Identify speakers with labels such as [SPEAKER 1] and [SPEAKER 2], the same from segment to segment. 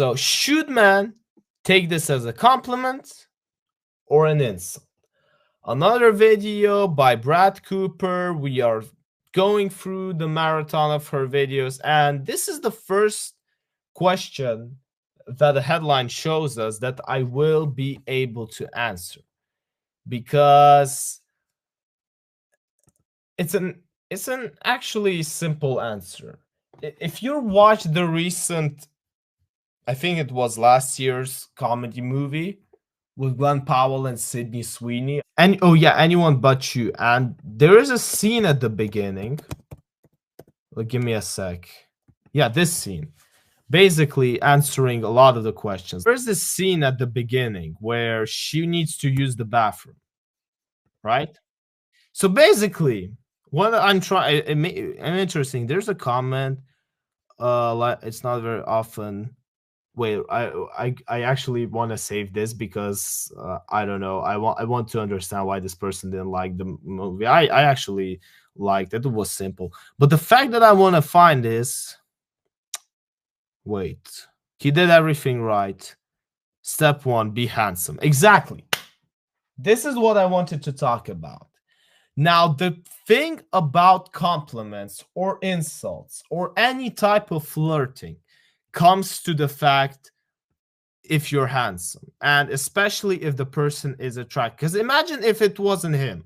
[SPEAKER 1] So should man take this as a compliment or an insult? Another video by Brad Cooper. We are going through the marathon of her videos, and this is the first question that the headline shows us that I will be able to answer, because it's an actually simple answer. If you watch the recent, I think it was last year's comedy movie with Glenn Powell and Sydney Sweeney, and oh yeah, Anyone But You, and there is a scene at the beginning. Give me a sec. Yeah, this scene, basically answering a lot of the questions. There's this scene at the beginning where she needs to use the bathroom, right? So basically, what I'm trying, I'm interesting. There's a comment. It's not very often. Wait, I actually want to save this because I don't know. I want to understand why this person didn't like the movie. I actually liked it. It was simple, but the fact that I want to find is, wait, he did everything right. Step one, be handsome. Exactly. This is what I wanted to talk about. Now, the thing about compliments or insults or any type of flirting comes to the fact if you're handsome, and especially if the person is attractive. Because imagine if it wasn't him.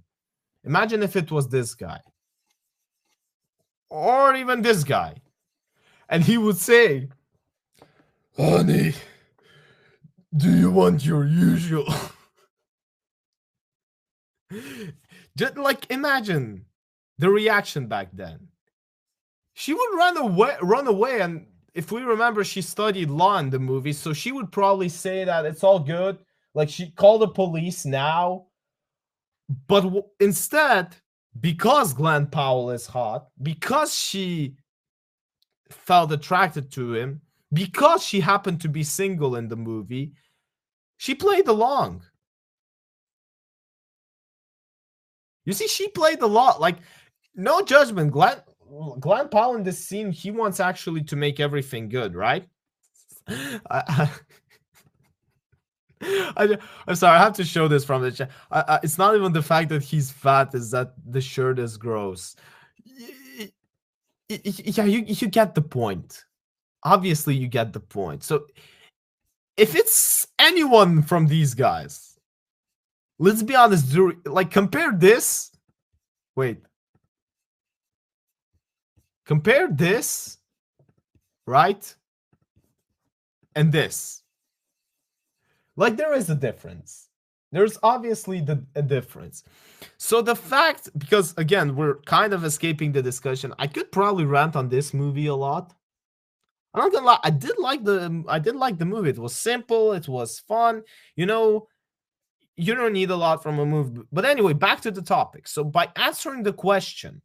[SPEAKER 1] Imagine if it was this guy or even this guy, and he would say, "Honey, do you want your usual?" Just like imagine the reaction back then. She would run away, and if we remember, she studied law in the movie, so she would probably say that it's all good. Like, she called the police now. But instead, because Glenn Powell is hot, because she felt attracted to him, because she happened to be single in the movie, she played along. You see, she played along. Like, no judgment. Glenn Powell in this scene, he wants actually to make everything good, right? I'm sorry, I have to show this from the chat. It's not even the fact that he's fat, is that the shirt is gross. Yeah, you get the point. Obviously, you get the point. So, if it's anyone from these guys, let's be honest, like, compare this. Wait. Compare this, right? And this. Like, there is a difference. There's obviously a difference. So the fact, because again, we're kind of escaping the discussion. I could probably rant on this movie a lot. I'm not gonna lie, I did like the movie. It was simple, it was fun. You know, you don't need a lot from a movie. But anyway, back to the topic. So by answering the question,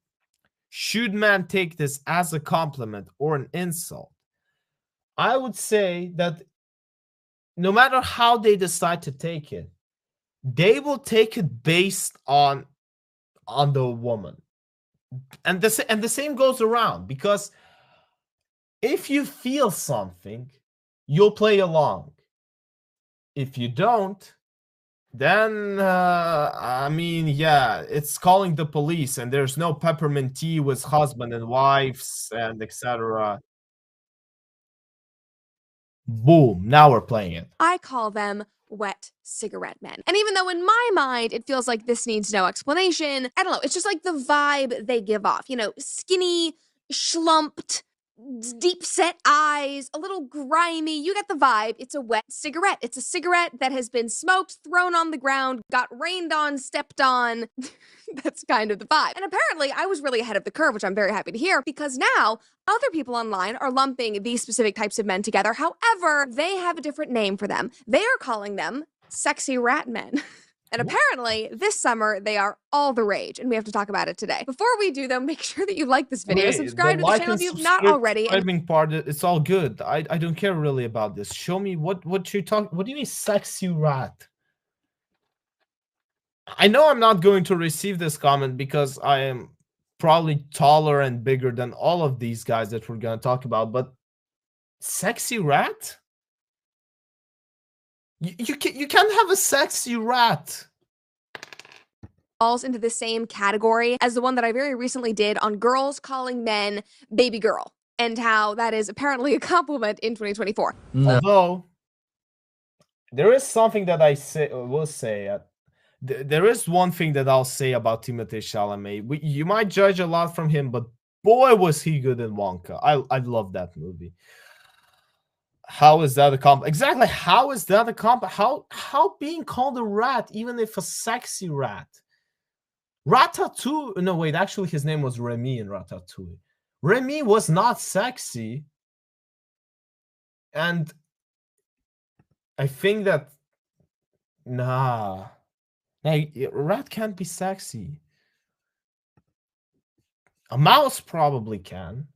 [SPEAKER 1] should man take this as a compliment or an insult? I would say that no matter how they decide to take it, they will take it based on the woman. And the same goes around, because if you feel something, you'll play along. If you don't, then I mean, yeah, it's calling the police, and there's no peppermint tea with husband and wives and etc. Boom, now we're playing it.
[SPEAKER 2] I call them wet cigarette men. And even though in my mind it feels like this needs no explanation, I don't know, it's just like the vibe they give off. You know, skinny, schlumped, deep set eyes, a little grimy. You get the vibe. It's a wet cigarette. It's a cigarette that has been smoked, thrown on the ground, got rained on, stepped on. That's kind of the vibe. And apparently I was really ahead of the curve, which I'm very happy to hear, because now other people online are lumping these specific types of men together. However, they have a different name for them. They are calling them sexy rat men. And apparently, this summer, they are all the rage, and we have to talk about it today. Before we do, though, make sure that you like this video, subscribe to the channel if you've not already.
[SPEAKER 1] Subscribing part, it's all good. I don't care really about this. Show me what you talk. What do you mean, sexy rat? I know I'm not going to receive this comment because I am probably taller and bigger than all of these guys that we're going to talk about, but sexy rat? You can't have a sexy rat.
[SPEAKER 2] Falls into the same category as the one that I very recently did on girls calling men baby girl, and how that is apparently a compliment in 2024.
[SPEAKER 3] No.
[SPEAKER 1] Although there is something that will say. There is one thing that I'll say about Timothée Chalamet. You might judge a lot from him, but boy, was he good in Wonka. I love that movie. How is that a compliment? Exactly. How is that a compliment? How being called a rat, even if a sexy rat? Ratatouille. No, wait. Actually, his name was Remy in Ratatouille. Remy was not sexy, and I think that nah, a rat can't be sexy. A mouse probably can.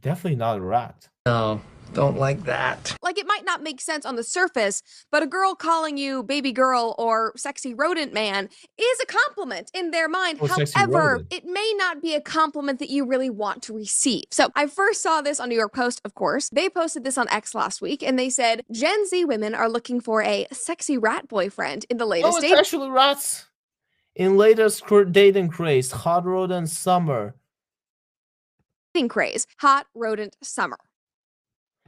[SPEAKER 1] Definitely not a rat.
[SPEAKER 3] No, don't like that.
[SPEAKER 2] Like, it might not make sense on the surface, but a girl calling you baby girl or sexy rodent man is a compliment in their mind.
[SPEAKER 1] Or sexy
[SPEAKER 2] However,
[SPEAKER 1] rodent.
[SPEAKER 2] it may not be a compliment that you really want to receive. So I first saw this on New York Post, of course. They posted this on X last week, and they said, Gen Z women are looking for a sexy rat boyfriend in the latest
[SPEAKER 1] it's actually rats. In latest dating craze, hot rodent summer.
[SPEAKER 2] dating craze, hot rodent summer.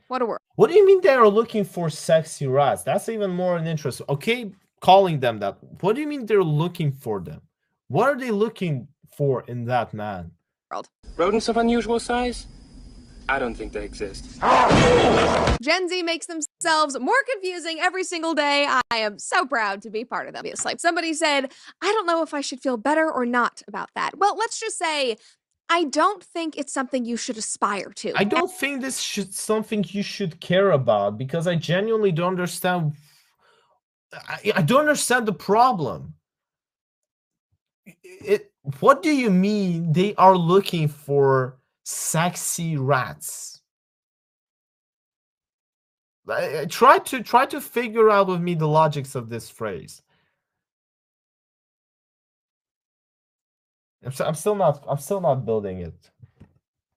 [SPEAKER 2] What a word.
[SPEAKER 1] What do you mean they are looking for sexy rats? That's even more an interest. Okay, calling them that. What do you mean they're looking for them? What are they looking for in that man?
[SPEAKER 4] Rodents of unusual size? I don't think they exist.
[SPEAKER 2] Gen Z makes themselves more confusing every single day. I am so proud to be part of them, obviously. Somebody said, I don't know if I should feel better or not about that. Well, let's just say, I don't think it's something you should aspire to.
[SPEAKER 1] I don't think this should something you should care about, because I genuinely don't understand. I don't understand the problem. What do you mean they are looking for sexy rats? Try to figure out with me the logics of this phrase. I'm still not building it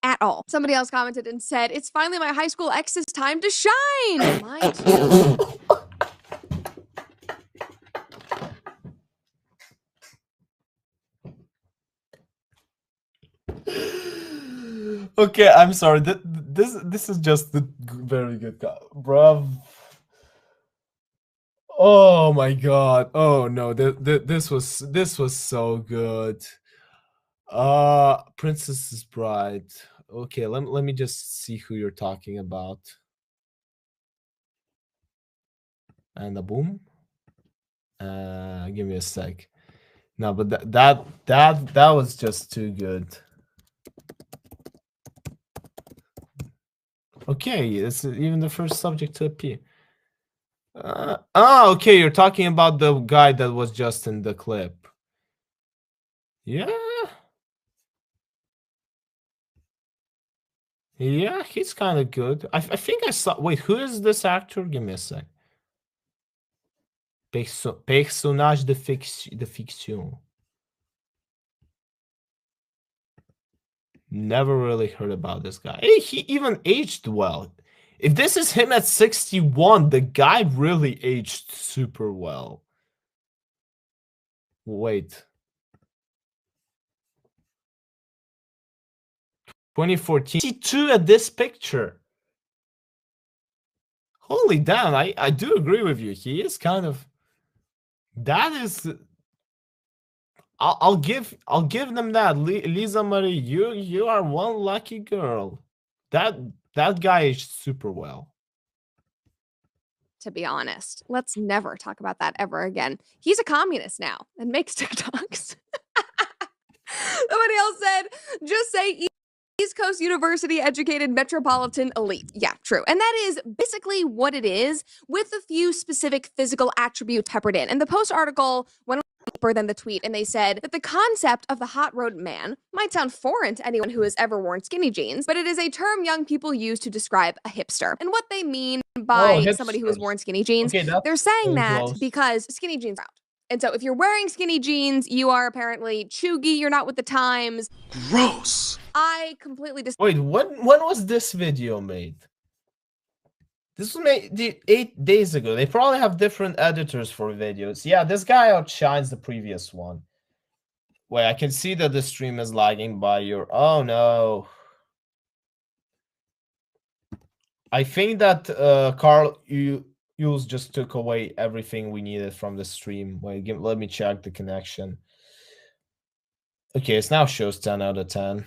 [SPEAKER 2] at all. Somebody else commented and said, it's finally my high school ex's time to shine. Mine too.
[SPEAKER 1] Okay, I'm sorry. This is just the very good guy, bruv. Oh my god. Oh no. This was so good. Princess's Bride. Okay, let me just see who you're talking about. And a boom. Give me a sec. No, but that was just too good. Okay, it's even the first subject to appear. Okay, you're talking about the guy that was just in the clip. Yeah. Yeah, he's kind of good. I think I saw. Wait, who is this actor? Give me a sec. Personnage de fiction. Never really heard about this guy. He even aged well. If this is him at 61, the guy really aged super well. Wait. 2014. 62 at this picture. Holy damn, I do agree with you. He is kind of... That is... I'll give them that. Lisa Marie, you are one lucky girl. That guy is super well.
[SPEAKER 2] To be honest, let's never talk about that ever again. He's a communist now and makes TikToks. Somebody else said, just say East Coast University educated metropolitan elite. Yeah, true. And that is basically what it is, with a few specific physical attributes peppered in. And the Post article went deeper than the tweet, and they said that the concept of the hot rodent man might sound foreign to anyone who has ever worn skinny jeans, but it is a term young people use to describe a hipster. And what they mean by somebody who has worn skinny jeans, they're saying that because skinny jeans are out. And so if you're wearing skinny jeans, you are apparently chuggy, you're not with the times.
[SPEAKER 4] Gross.
[SPEAKER 2] I completely
[SPEAKER 1] Wait, when was this video made? This was made 8 days ago. They probably have different editors for videos. Yeah, this guy outshines the previous one. Wait, I can see that the stream is lagging by your... Oh, no. I think that Carl, you just took away everything we needed from the stream. Wait, let me check the connection. Okay, it now shows 10 out of 10.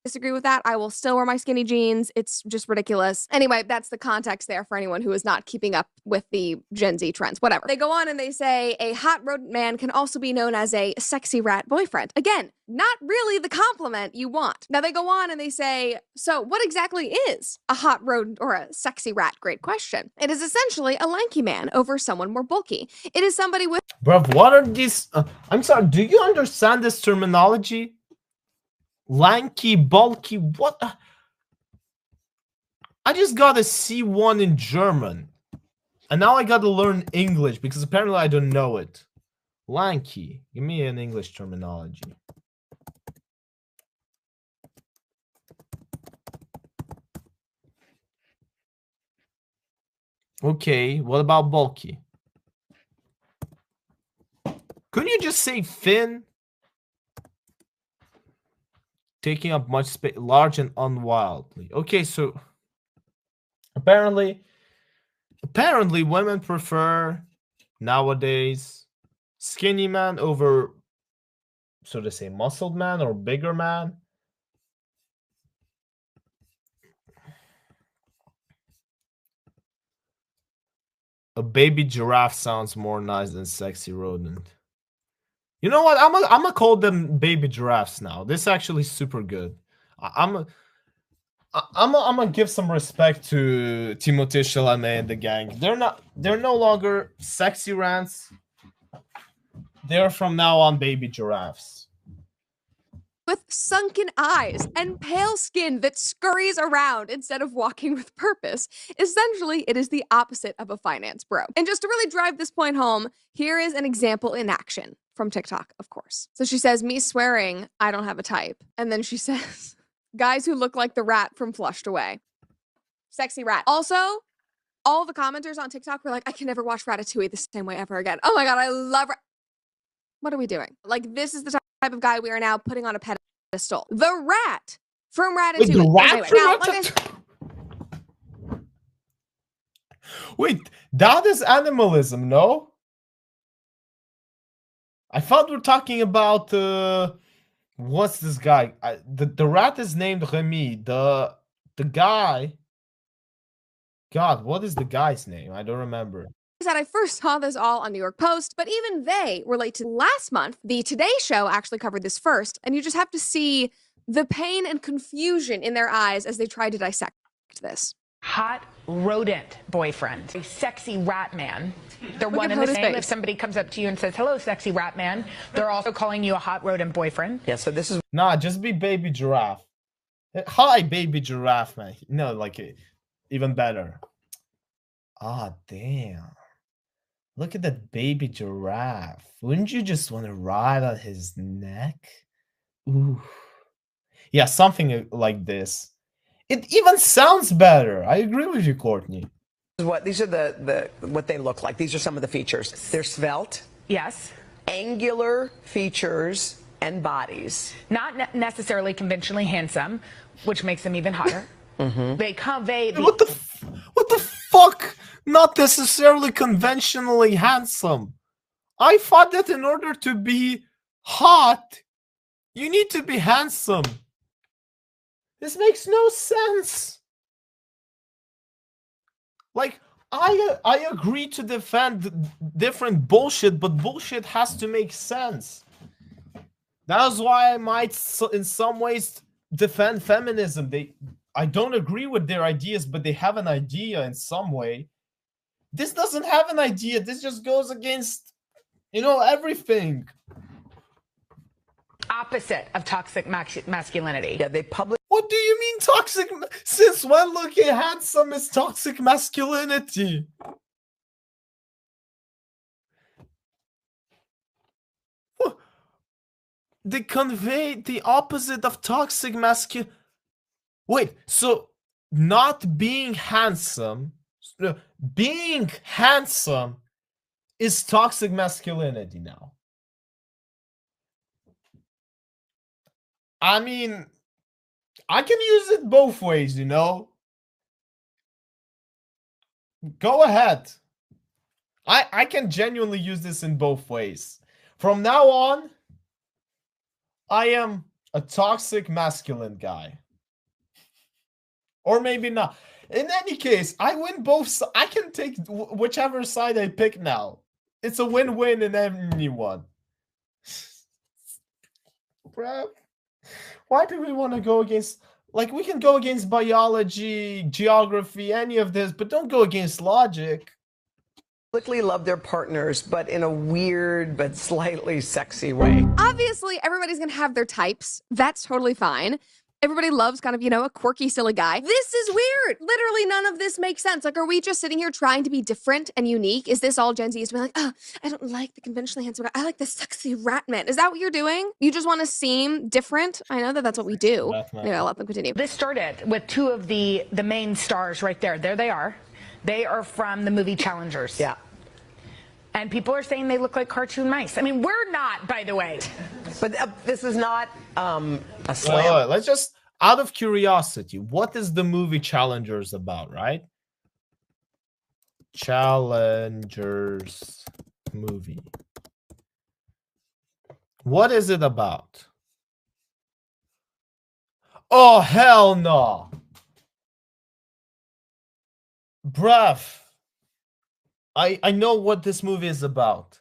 [SPEAKER 2] Disagree with that. I will still wear my skinny jeans. It's just ridiculous. Anyway, that's the context there for anyone who is not keeping up with the Gen Z trends. Whatever. They go on and they say a hot rodent man can also be known as a sexy rat boyfriend. Again, not really the compliment you want. Now they go on and they say, so what exactly is a hot rodent or a sexy rat? Great question. It is essentially a lanky man over someone more bulky. It is somebody with...
[SPEAKER 1] Bruv, what are these? I'm sorry, do you understand this terminology? Lanky, bulky, what? I just got a C1 in German. And now I gotta learn English because apparently I don't know it. Lanky. Give me an English terminology. Okay, what about bulky? Couldn't you just say thin? Taking up much space, large and unwildly. Okay, so apparently women prefer nowadays skinny man over, so to say, muscled man or bigger man. A baby giraffe sounds more nice than sexy rodent. You know what? I'm gonna call them baby giraffes now. This is actually super good. I'm gonna give some respect to Timothée Chalamet and the gang. They're no longer sexy rants. They're from now on baby giraffes.
[SPEAKER 2] With sunken eyes and pale skin that scurries around instead of walking with purpose. Essentially, it is the opposite of a finance bro. And just to really drive this point home, here is an example in action from TikTok, of course. So she says, me swearing, I don't have a type. And then she says, guys who look like the rat from Flushed Away. Sexy rat. Also, all the commenters on TikTok were like, I can never watch Ratatouille the same way ever again. Oh my God, I love What are we doing? Like, this is the type of guy we are now putting on a pedestal. The rat from Ratatouille.
[SPEAKER 1] Wait, the rat
[SPEAKER 2] anyway,
[SPEAKER 1] from
[SPEAKER 2] now,
[SPEAKER 1] Ratatouille? Wait, that is animalism, no? I thought we're talking about what's this guy? The rat is named Remy. The guy. God, what is the guy's name? I don't remember.
[SPEAKER 2] That I first saw this all on New York Post, but even they relate to last month. The Today Show actually covered this first, and you just have to see the pain and confusion in their eyes as they try to dissect this.
[SPEAKER 5] Hot rodent boyfriend, a sexy rat man. They're one and the same. If somebody comes up to you and says, hello, sexy rat man, they're also calling you a hot rodent boyfriend.
[SPEAKER 3] Yeah, so this is...
[SPEAKER 1] Nah, just be baby giraffe. Hi, baby giraffe, man. No, like, even better. Ah, damn. Look at that baby giraffe. Wouldn't you just want to ride on his neck? Ooh. Yeah, something like this. It even sounds better. I agree with you, Courtney.
[SPEAKER 3] These are what they look like. These are some of the features. They're svelte.
[SPEAKER 5] Yes.
[SPEAKER 3] Angular features and bodies.
[SPEAKER 5] Not necessarily conventionally handsome, which makes them even hotter. They convey the...
[SPEAKER 1] What the fuck? Not necessarily conventionally handsome. I thought that in order to be hot, you need to be handsome. This makes no sense. Like, I agree to defend different bullshit, but bullshit has to make sense. That's why I might, in some ways, defend feminism. I don't agree with their ideas, but they have an idea in some way. This doesn't have an idea. This just goes against, everything.
[SPEAKER 5] opposite of toxic masculinity.
[SPEAKER 3] Yeah, they publish.
[SPEAKER 1] What do you mean toxic? Since when looking handsome is toxic masculinity? They convey the opposite of toxic masculinity. Wait, so not being handsome, being handsome is toxic masculinity now. I mean, I can use it both ways, you know? Go ahead. I can genuinely use this in both ways. From now on, I am a toxic masculine guy. Or maybe not. In any case, I win both. I can take whichever side I pick now. It's a win-win in anyone. Bruh. Why do we want to go against... Like, we can go against biology, geography, any of this, but don't go against logic.
[SPEAKER 3] Publicly love their partners, but in a weird but slightly sexy way.
[SPEAKER 2] Obviously, everybody's gonna have their types. That's totally fine. Everybody loves kind of, you know, a quirky, silly guy. This is weird. Literally none of this makes sense. Like, are we just sitting here trying to be different and unique? Is this all Gen Z is to be like, oh, I don't like the conventionally handsome guy. I like the sexy rat man. Is that what you're doing? You just want to seem different? I know that that's what we do. Maybe I'll let them continue.
[SPEAKER 5] This started with two of the main stars right there. There they are. They are from the movie Challengers.
[SPEAKER 3] Yeah.
[SPEAKER 5] And people are saying they look like cartoon mice. I mean, we're not, by the way.
[SPEAKER 3] But this is not a slam.
[SPEAKER 1] Let's just, out of curiosity, what is the movie Challengers about, right? Challengers movie. What is it about? Oh, hell no. Bruv. I know what this movie is about.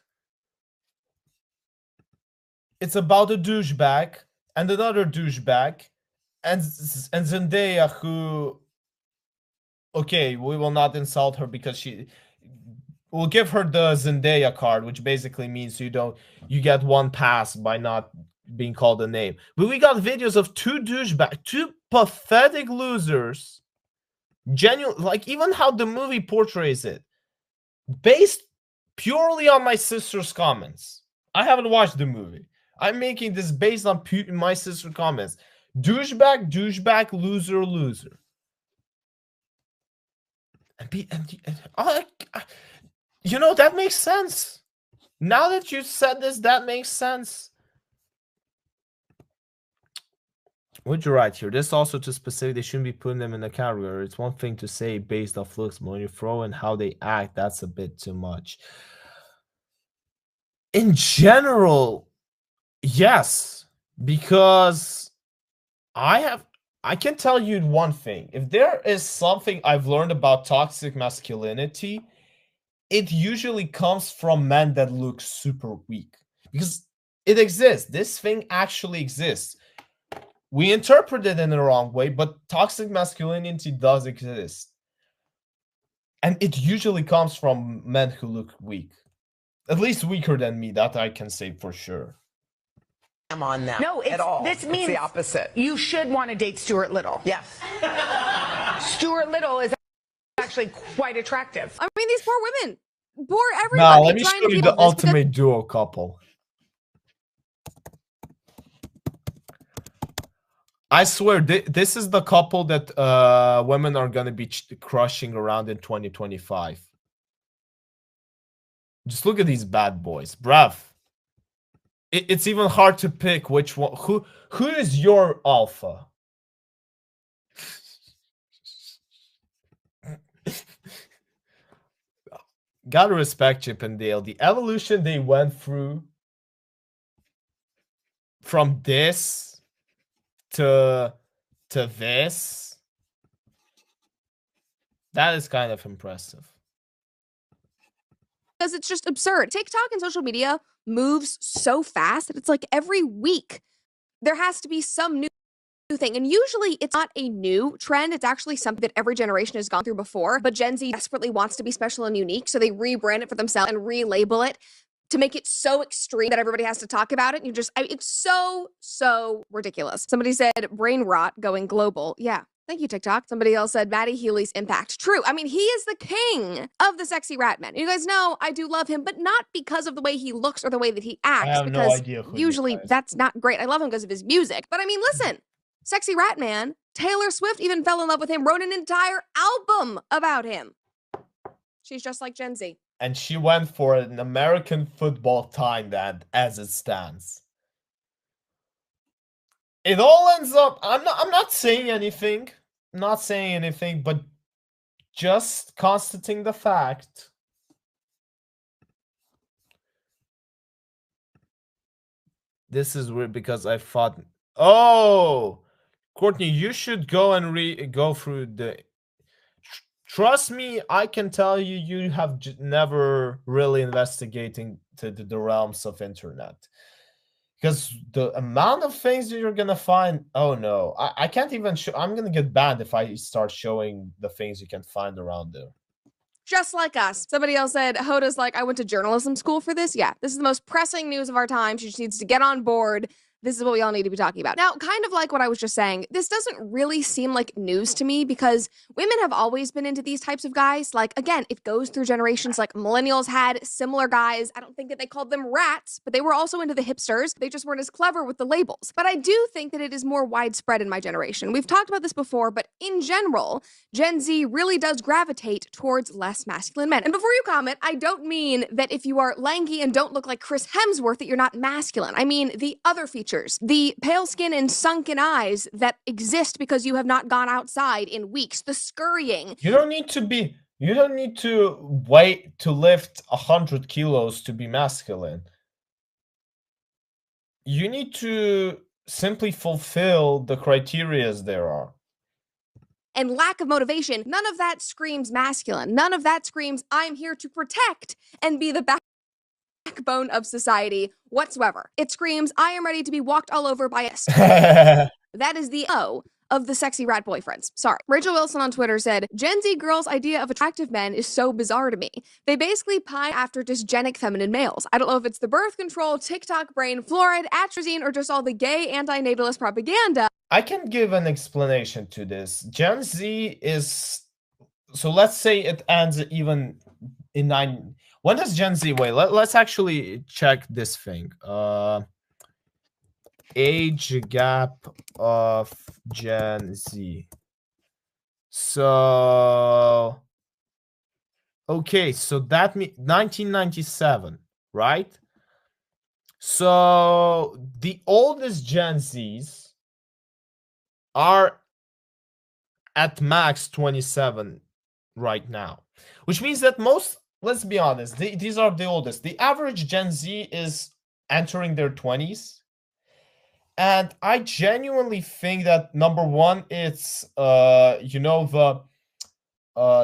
[SPEAKER 1] It's about a douchebag and another douchebag and Zendaya, who, okay, we will not insult her because we'll give her the Zendaya card, which basically means you get one pass by not being called a name. But we got videos of two pathetic losers, genuine, like even how the movie portrays it, based purely on my sister's comments. I haven't watched the movie. I'm making this based on my sister's comments. Douchebag, loser. You know, that makes sense. Now that you said this, that makes sense. What you write here? This also too specific. They shouldn't be putting them in a category. It's one thing to say based off looks, but when you throw in how they act, that's a bit too much. In general, yes, because I can tell you one thing. If there is something I've learned about toxic masculinity, it usually comes from men that look super weak, because it exists. This thing actually exists. We interpret it in the wrong way, but toxic masculinity does exist. And it usually comes from men who look weak. At least weaker than me, that I can say for sure.
[SPEAKER 3] I'm on that.
[SPEAKER 5] No,
[SPEAKER 3] at all.
[SPEAKER 5] This means
[SPEAKER 3] it's the opposite.
[SPEAKER 5] You should want to date Stuart Little.
[SPEAKER 3] Yes.
[SPEAKER 5] Stuart Little is actually quite attractive.
[SPEAKER 2] I mean, these poor women. Poor everybody.
[SPEAKER 1] Now, let me show you the ultimate duo couple. I swear, this is the couple that women are going to be crushing around in 2025. Just look at these bad boys. Bruv. It's even hard to pick which one. Who is your alpha? Gotta respect Chip and Dale. The evolution they went through from this to this, that is kind of impressive.
[SPEAKER 2] Because it's just absurd. TikTok and social media moves so fast that it's like every week there has to be some new thing. And usually it's not a new trend. It's actually something that every generation has gone through before. But Gen Z desperately wants to be special and unique. So they rebrand it for themselves and relabel it to make it so extreme that everybody has to talk about it. And it's so ridiculous. Somebody said brain rot going global. Yeah. Thank you, TikTok. Somebody else said Maddie Healy's impact. True. I mean, he is the king of the sexy rat men. You guys know I do love him, but not because of the way he looks or the way that he acts.
[SPEAKER 1] I have no idea who
[SPEAKER 2] usually that's not great. I love him because of his music. But I mean, listen, Sexy Rat Man, Taylor Swift even fell in love with him, wrote an entire album about him. She's just like Gen Z.
[SPEAKER 1] And she went for an American football tight end as it stands. It all ends up, I'm not saying anything. Not saying anything, but just constating the fact. This is weird because I thought, oh, Courtney, you should go and go through the. Trust me, I can tell you, you have never really investigating to the realms of internet, because the amount of things that you're gonna find. Oh no, I can't even show. I'm gonna get banned if I start showing the things you can find around there.
[SPEAKER 2] Just like us. Somebody else said, Hoda's like, I went to journalism school for this. Yeah, this is the most pressing news of our time. She just needs to get on board. This is what we all need to be talking about. Now, kind of like what I was just saying, this doesn't really seem like news to me because women have always been into these types of guys. Like, again, it goes through generations. Like, millennials had similar guys. I don't think that they called them rats, but they were also into the hipsters. They just weren't as clever with the labels. But I do think that it is more widespread in my generation. We've talked about this before, but in general, Gen Z really does gravitate towards less masculine men. And before you comment, I don't mean that if you are lanky and don't look like Chris Hemsworth that you're not masculine. I mean the other features. The pale skin and sunken eyes that exist because you have not gone outside in weeks. The scurrying.
[SPEAKER 1] You don't need to wait to lift 100 kilos to be masculine. You need to simply fulfill the criterias there are.
[SPEAKER 2] And lack of motivation. None of that screams masculine. None of that screams, I'm here to protect and be the backbone of society whatsoever. It screams, I am ready to be walked all over by a That is the O of the sexy rat boyfriends. Sorry. Rachel Wilson on Twitter said, Gen Z girls' idea of attractive men is so bizarre to me. They basically pine after dysgenic feminine males. I don't know if it's the birth control, TikTok brain, fluoride, atrazine, or just all the gay anti-natalist propaganda.
[SPEAKER 1] I can give an explanation to this. Gen Z is, so let's say it ends even in 9. When does Gen Z wait? Let's actually check this thing. Age gap of Gen Z. So okay, so that means 1997, right? So the oldest Gen Zs are at max 27 right now, which means that most, let's be honest, these are the oldest. The average Gen Z is entering their 20s. And I genuinely think that, number one, it's the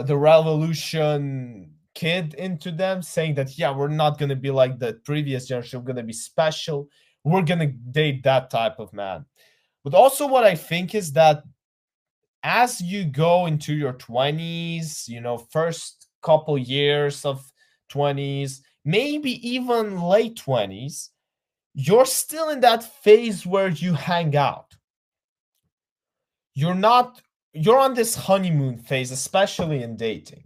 [SPEAKER 1] revolution kid into them, saying that, yeah, we're not going to be like the previous generation, we're going to be special, we're going to date that type of man. But also what I think is that as you go into your 20s, first couple years of 20s, maybe even late 20s, you're still in that phase where you hang out. You're on this honeymoon phase, especially in dating.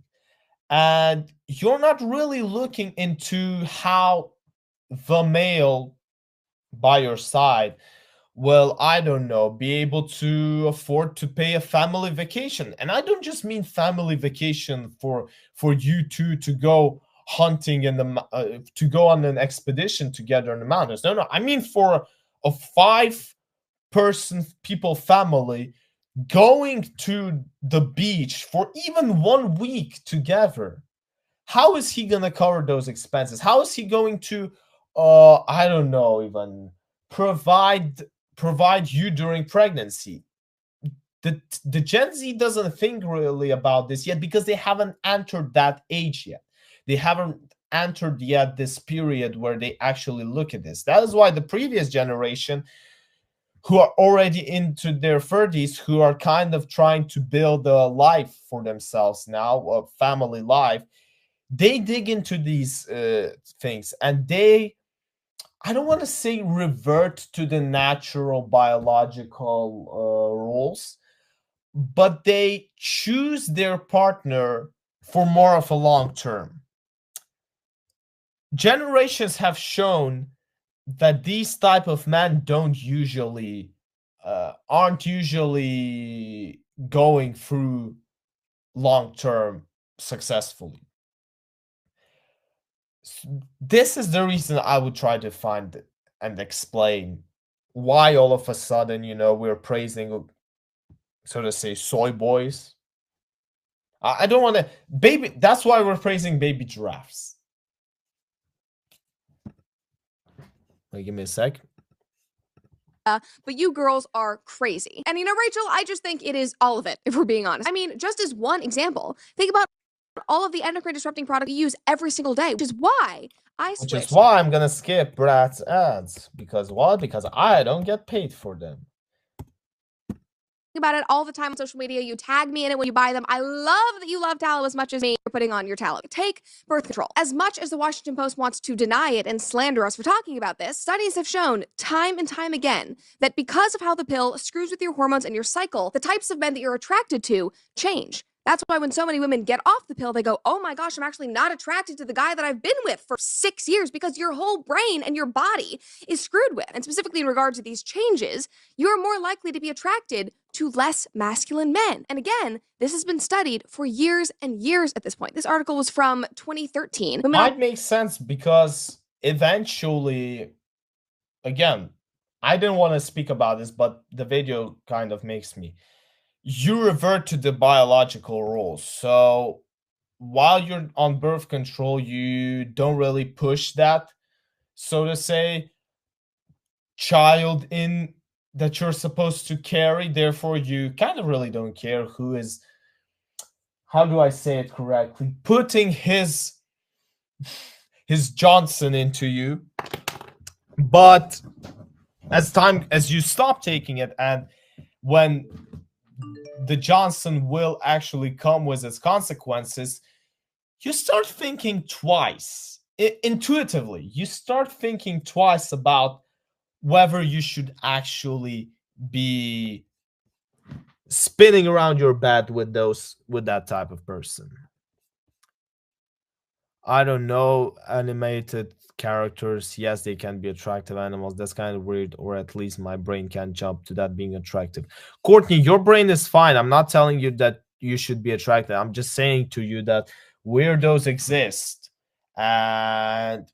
[SPEAKER 1] And you're not really looking into how the male by your side will, I don't know, be able to afford to pay a family vacation. And I don't just mean family vacation for you two to go hunting in the to go on an expedition together in the mountains. No, I mean for a 5-person family going to the beach for even 1 week together. How is he gonna cover those expenses? How is he going to I don't know, even provide you during pregnancy? The Gen Z doesn't think really about this yet because they haven't entered that age yet. They haven't entered yet this period where they actually look at this. That is why the previous generation, who are already into their 30s, who are kind of trying to build a life for themselves now, a family life, they dig into these things, and they, I don't want to say revert to the natural biological rules, but they choose their partner for more of a long term. Generations have shown that these type of men don't usually aren't usually going through long term successfully. This is the reason I would try to find and explain why all of a sudden, you know, we're praising, so to say, soy boys. I don't want to baby. That's why we're praising baby giraffes. Wait, give me a sec.
[SPEAKER 2] But you girls are crazy. And you know, Rachel, I just think it is all of it, if we're being honest. I mean, just as one example, think about all of the endocrine disrupting products you use every single day, which is why
[SPEAKER 1] I'm gonna skip Brad's ads. Because what? Because I don't get paid for them.
[SPEAKER 2] About it all the time on social media. You tag me in it when you buy them. I love that you love tallow as much as me for putting on your tallow. Take birth control. As much as the Washington Post wants to deny it and slander us for talking about this, studies have shown time and time again that because of how the pill screws with your hormones and your cycle, the types of men that you're attracted to change. That's why when so many women get off the pill, they go, oh my gosh, I'm actually not attracted to the guy that I've been with for 6 years, because your whole brain and your body is screwed with. And specifically in regard to these changes, you're more likely to be attracted to less masculine men. And again, this has been studied for years and years at this point. This article was from 2013.
[SPEAKER 1] Might make sense because eventually, again, I didn't want to speak about this, but the video kind of makes me. You revert to the biological rules. So while you're on birth control, you don't really push that, so to say, child in that you're supposed to carry. Therefore, you kind of really don't care who is, how do I say it correctly, putting his Johnson into you. But as you stop taking it, and when the Johnson will actually come with its consequences, you start thinking twice. Intuitively, you start thinking twice about whether you should actually be spinning around your bed with that type of person. I don't know, animated characters, yes, they can be attractive animals. That's kind of weird, or at least my brain can't jump to that being attractive. Courtney, your brain is fine. I'm not telling you that you should be attracted. I'm just saying to you that weirdos exist and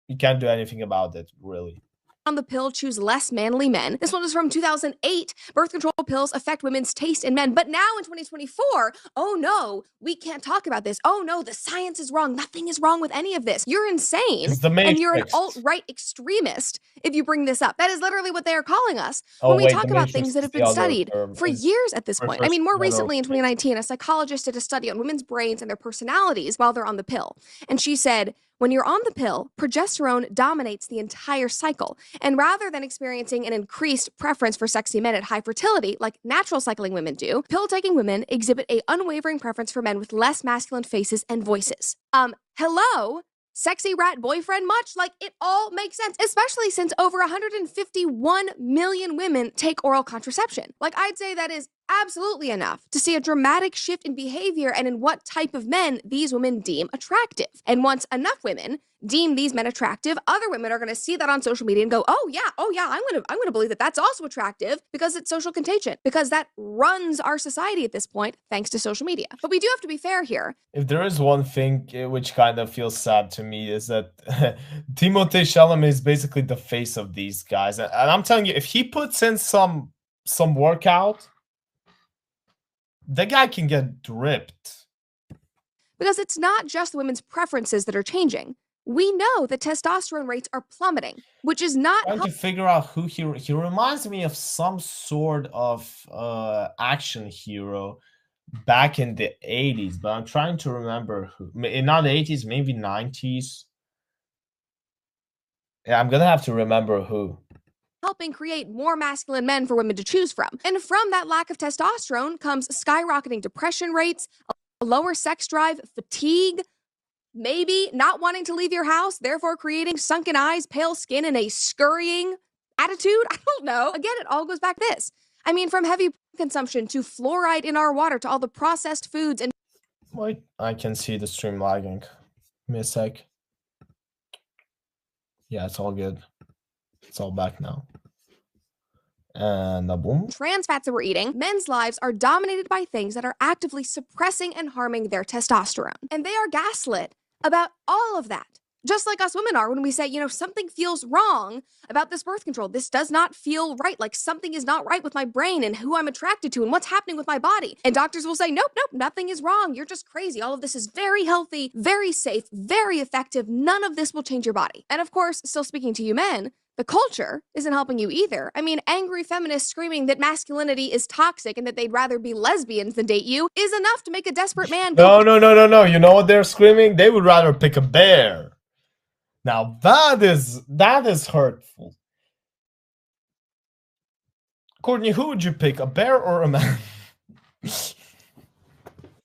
[SPEAKER 1] you can't do anything about it, really.
[SPEAKER 2] On the pill choose less manly men. This one is from 2008. Birth control pills affect women's taste in men. But now in 2024, oh no, we can't talk about this. Oh no, the science is wrong. Nothing is wrong with any of this. You're insane. And you're an alt-right extremist if you bring this up. That is literally what they are calling us when we talk about things that have been studied for years at this point. I mean, more recently in 2019, a psychologist did a study on women's brains and their personalities while they're on the pill. And she said, when you're on the pill, progesterone dominates the entire cycle. And rather than experiencing an increased preference for sexy men at high fertility, like natural cycling women do, pill-taking women exhibit an unwavering preference for men with less masculine faces and voices. Hello? Sexy rat boyfriend much? Like, it all makes sense, especially since over 151 million women take oral contraception. Like, I'd say that is absolutely enough to see a dramatic shift in behavior and in what type of men these women deem attractive. And once enough women deem these men attractive, other women are going to see that on social media and go, oh yeah, I'm going to believe that that's also attractive, because it's social contagion, because that runs our society at this point, thanks to social media. But we do have to be fair here.
[SPEAKER 1] If there is one thing which kind of feels sad to me, is that Timothée Chalamet is basically the face of these guys. And I'm telling you, if he puts in some workout, the guy can get ripped.
[SPEAKER 2] Because it's not just the women's preferences that are changing. We know that testosterone rates are plummeting, which is not...
[SPEAKER 1] I'm trying to figure out who he reminds me of some sort of action hero back in the 80s, but I'm trying to remember who. Not the 80s, maybe 90s. Yeah, I'm gonna have to remember who.
[SPEAKER 2] Helping create more masculine men for women to choose from. And from that lack of testosterone comes skyrocketing depression rates, a lower sex drive, fatigue, maybe not wanting to leave your house, therefore creating sunken eyes, pale skin, and a scurrying attitude. I don't know. Again, it all goes back to this. I mean, from heavy consumption to fluoride in our water to all the processed foods and...
[SPEAKER 1] Wait, I can see the stream lagging. Give me a sec. Yeah, it's all good. It's all back now. And a boom.
[SPEAKER 2] Trans fats that we're eating, men's lives are dominated by things that are actively suppressing and harming their testosterone. And they are gaslit about all of that. Just like us women are when we say, you know, something feels wrong about this birth control. This does not feel right. Like something is not right with my brain and who I'm attracted to and what's happening with my body. And doctors will say, nope, nothing is wrong. You're just crazy. All of this is very healthy, very safe, very effective. None of this will change your body. And of course, still speaking to you men, the culture isn't helping you either. I mean, angry feminists screaming that masculinity is toxic and that they'd rather be lesbians than date you is enough to make a desperate man go.
[SPEAKER 1] No. You know what they're screaming? They would rather pick a bear. Now that is hurtful. Courtney, who would you pick, a bear or a man?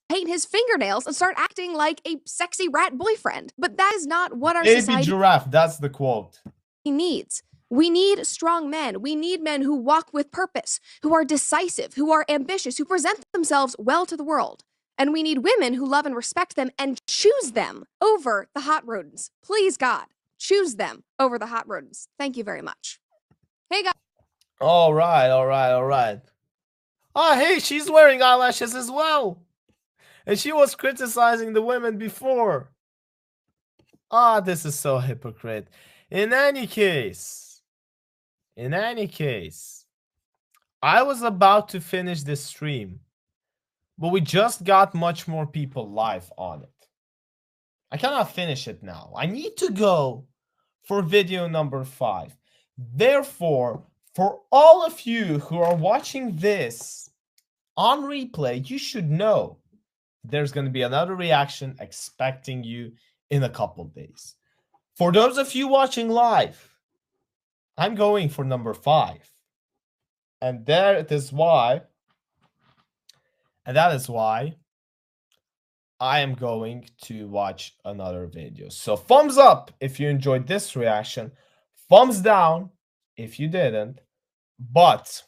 [SPEAKER 2] Paint his fingernails and start acting like a sexy rat boyfriend. But that is not what our
[SPEAKER 1] Baby
[SPEAKER 2] society
[SPEAKER 1] giraffe, that's the quote.
[SPEAKER 2] needs. We need strong men. We need men who walk with purpose, who are decisive, who are ambitious, who present themselves well to the world. And we need women who love and respect them and choose them over the hot rodents. Please, God, choose them over the hot rodents. Thank you very much. Hey, guys.
[SPEAKER 1] All right. Ah, hey, she's wearing eyelashes as well. And she was criticizing the women before. Ah, this is so hypocrite. In any case, I was about to finish this stream, but we just got much more people live on it. I cannot finish it now. I need to go for video number 5. Therefore, for all of you who are watching this on replay, you should know there's going to be another reaction expecting you in a couple days. For those of you watching live, I'm going for number 5. And that is why I am going to watch another video. So thumbs up if you enjoyed this reaction. Thumbs down if you didn't. But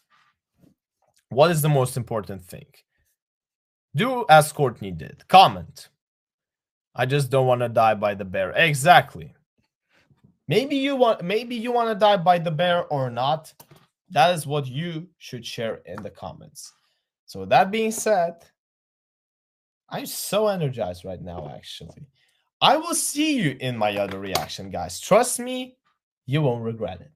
[SPEAKER 1] what is the most important thing? Do as Courtney did. Comment. I just don't want to die by the bear. Exactly. Maybe you want to die by the bear or not. That is what you should share in the comments. So with that being said, I'm so energized right now, actually. I will see you in my other reaction, guys. Trust me, you won't regret it.